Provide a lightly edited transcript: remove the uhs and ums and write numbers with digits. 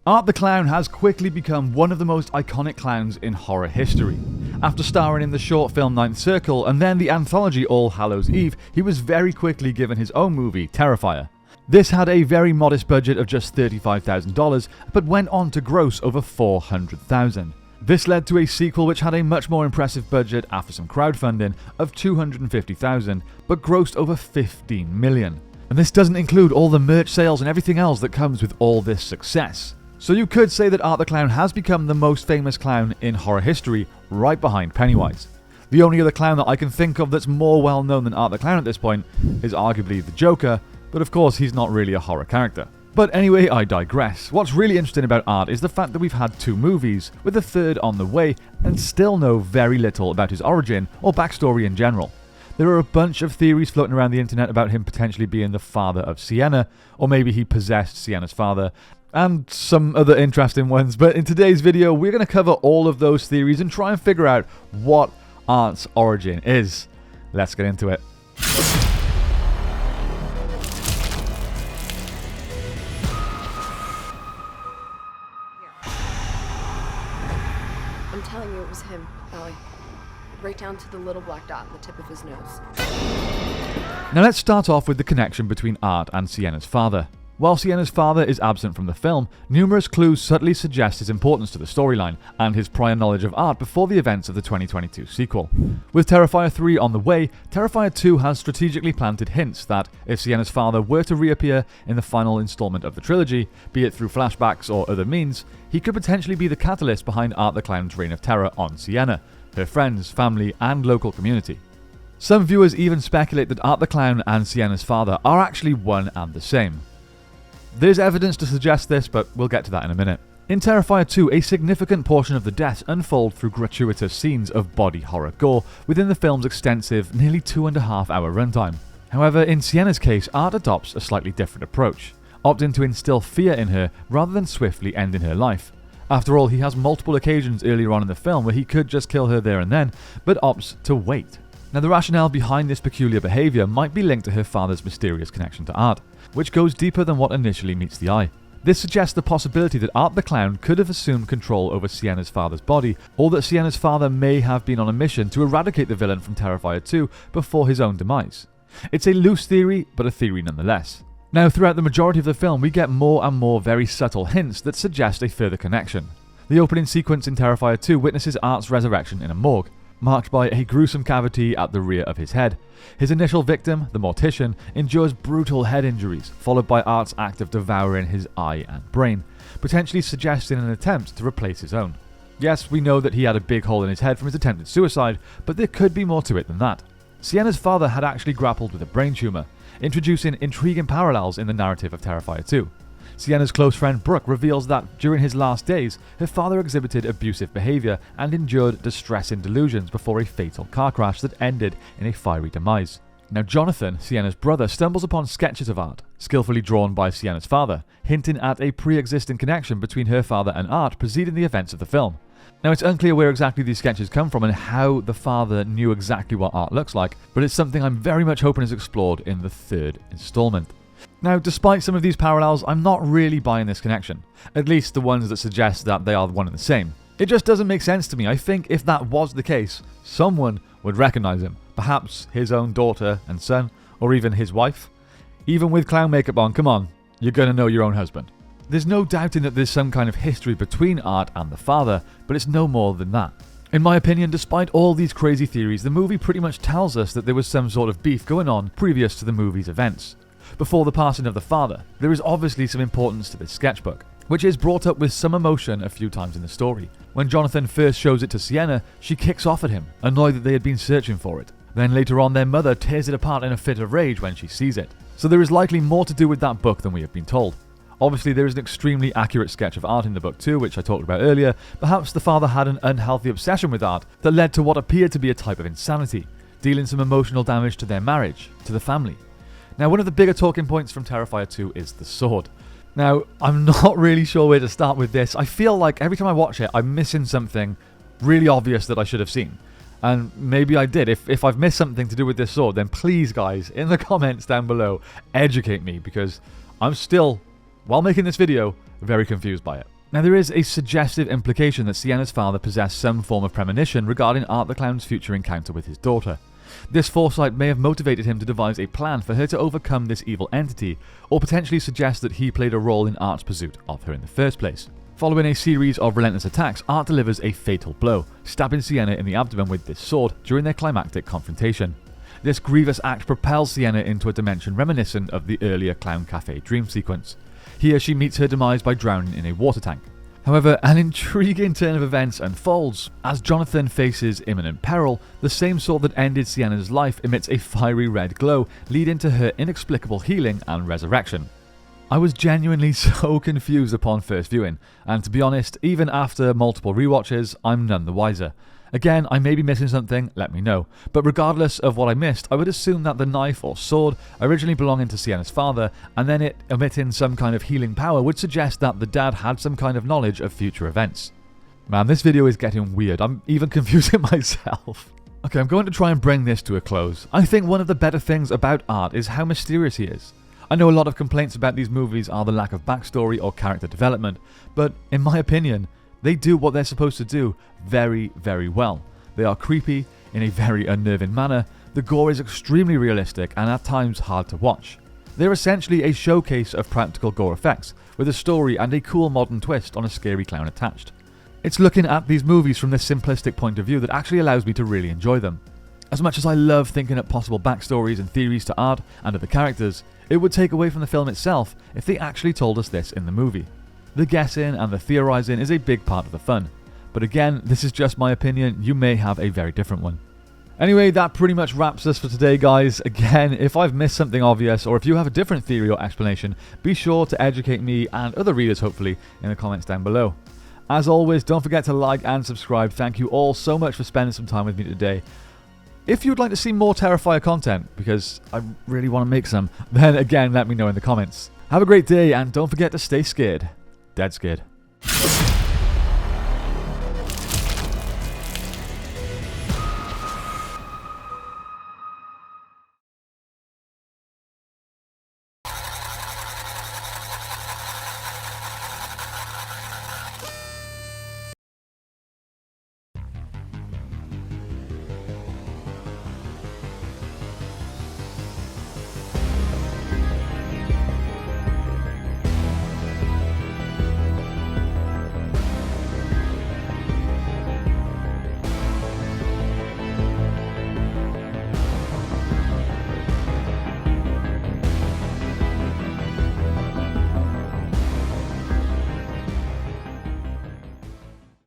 Art the Clown has quickly become one of the most iconic clowns in horror history. After starring in the short film Ninth Circle and then the anthology All Hallows Eve, he was very quickly given his own movie, Terrifier. This had a very modest budget of just $35,000, but went on to gross over $400,000. This led to a sequel which had a much more impressive budget after some crowdfunding of $250,000, but grossed over $15 million. And this doesn't include all the merch sales and everything else that comes with all this success. So you could say that Art the Clown has become the most famous clown in horror history, right behind Pennywise. The only other clown that I can think of that's more well known than Art the Clown at this point is arguably the Joker, but of course he's not really a horror character. But anyway, I digress. What's really interesting about Art is the fact that we've had 2 movies, with a third on the way, and still know very little about his origin or backstory in general. There are a bunch of theories floating around the internet about him potentially being the father of Sienna, or maybe he possessed Sienna's father, and some other interesting ones, but in today's video we're going to cover all of those theories and try and figure out what Art's origin is. Let's get into it. I'm telling you, it was him, Ellie. Right down to the little black dot on the tip of his nose. Now let's start off with the connection between Art and Sienna's father. While Sienna's father is absent from the film, numerous clues subtly suggest his importance to the storyline and his prior knowledge of Art before the events of the 2022 sequel. With Terrifier 3 on the way, Terrifier 2 has strategically planted hints that if Sienna's father were to reappear in the final installment of the trilogy, be it through flashbacks or other means, he could potentially be the catalyst behind Art the Clown's reign of terror on Sienna, her friends, family, and local community. Some viewers even speculate that Art the Clown and Sienna's father are actually one and the same. There's evidence to suggest this, but we'll get to that in a minute. In Terrifier 2, a significant portion of the deaths unfold through gratuitous scenes of body horror gore within the film's extensive, nearly 2.5-hour runtime. However, in Sienna's case, Art adopts a slightly different approach, opting to instill fear in her rather than swiftly ending her life. After all, he has multiple occasions earlier on in the film where he could just kill her there and then, but opts to wait. Now, the rationale behind this peculiar behaviour might be linked to her father's mysterious connection to Art, which goes deeper than what initially meets the eye. This suggests the possibility that Art the Clown could have assumed control over Sienna's father's body, or that Sienna's father may have been on a mission to eradicate the villain from Terrifier 2 before his own demise. It's a loose theory, but a theory nonetheless. Now, throughout the majority of the film, we get more and more very subtle hints that suggest a further connection. The opening sequence in Terrifier 2 witnesses Art's resurrection in a morgue, marked by a gruesome cavity at the rear of his head. His initial victim, the mortician, endures brutal head injuries, followed by Art's act of devouring his eye and brain, potentially suggesting an attempt to replace his own. Yes, we know that he had a big hole in his head from his attempted suicide, but there could be more to it than that. Sienna's father had actually grappled with a brain tumour, introducing intriguing parallels in the narrative of Terrifier 2. Sienna's close friend Brooke reveals that during his last days, her father exhibited abusive behaviour and endured distressing delusions before a fatal car crash that ended in a fiery demise. Now Jonathan, Sienna's brother, stumbles upon sketches of Art, skillfully drawn by Sienna's father, hinting at a pre-existing connection between her father and Art preceding the events of the film. Now, it's unclear where exactly these sketches come from and how the father knew exactly what Art looks like, but it's something I'm very much hoping is explored in the 3rd installment. Now, despite some of these parallels, I'm not really buying this connection, at least the ones that suggest that they are one and the same. It just doesn't make sense to me. I think if that was the case, someone would recognize him, perhaps his own daughter and son, or even his wife. Even with clown makeup on, come on, you're gonna know your own husband. There's no doubting that there's some kind of history between Art and the father, but it's no more than that. In my opinion, despite all these crazy theories, the movie pretty much tells us that there was some sort of beef going on previous to the movie's events. Before the passing of the father, there is obviously some importance to this sketchbook, which is brought up with some emotion a few times in the story. When Jonathan first shows it to Sienna, she kicks off at him, annoyed that they had been searching for it. Then later on, their mother tears it apart in a fit of rage when she sees it. So there is likely more to do with that book than we have been told. Obviously, there is an extremely accurate sketch of Art in the book too, which I talked about earlier. Perhaps the father had an unhealthy obsession with Art that led to what appeared to be a type of insanity, dealing some emotional damage to their marriage, to the family. Now, one of the bigger talking points from Terrifier 2 is the sword. Now, I'm not really sure where to start with this. I feel like every time I watch it, I'm missing something really obvious that I should have seen. And maybe I did. If I've missed something to do with this sword, then please, guys, in the comments down below, educate me, because I'm still, while making this video, very confused by it. Now, there is a suggestive implication that Sienna's father possessed some form of premonition regarding Art the Clown's future encounter with his daughter. This foresight may have motivated him to devise a plan for her to overcome this evil entity, or potentially suggest that he played a role in Art's pursuit of her in the first place. Following a series of relentless attacks, Art delivers a fatal blow, stabbing Sienna in the abdomen with this sword during their climactic confrontation. This grievous act propels Sienna into a dimension reminiscent of the earlier Clown Cafe dream sequence. Here she meets her demise by drowning in a water tank. However, an intriguing turn of events unfolds. As Jonathan faces imminent peril, the same sword that ended Sienna's life emits a fiery red glow, leading to her inexplicable healing and resurrection. I was genuinely so confused upon first viewing, and to be honest, even after multiple rewatches, I'm none the wiser. Again, I may be missing something, let me know, but regardless of what I missed, I would assume that the knife or sword, originally belonging to Sienna's father, and then it emitting some kind of healing power, would suggest that the dad had some kind of knowledge of future events. Man, this video is getting weird, I'm even confusing myself. Okay, I'm going to try and bring this to a close. I think one of the better things about Art is how mysterious he is. I know a lot of complaints about these movies are the lack of backstory or character development, but in my opinion, they do what they're supposed to do very, very well. They are creepy in a very unnerving manner, the gore is extremely realistic and at times hard to watch. They're essentially a showcase of practical gore effects, with a story and a cool modern twist on a scary clown attached. It's looking at these movies from this simplistic point of view that actually allows me to really enjoy them. As much as I love thinking up possible backstories and theories to Art and other characters, it would take away from the film itself if they actually told us this in the movie. The guessing and the theorizing is a big part of the fun, but again, this is just my opinion, you may have a very different one. Anyway, that pretty much wraps us for today, guys. Again, if I've missed something obvious, or if you have a different theory or explanation, be sure to educate me and other readers, hopefully, in the comments down below. As always, don't forget to like and subscribe. Thank you all so much for spending some time with me today. If you'd like to see more Terrifier content, because I really want to make some, then again, let me know in the comments. Have a great day, and don't forget to stay scared. Dead scared.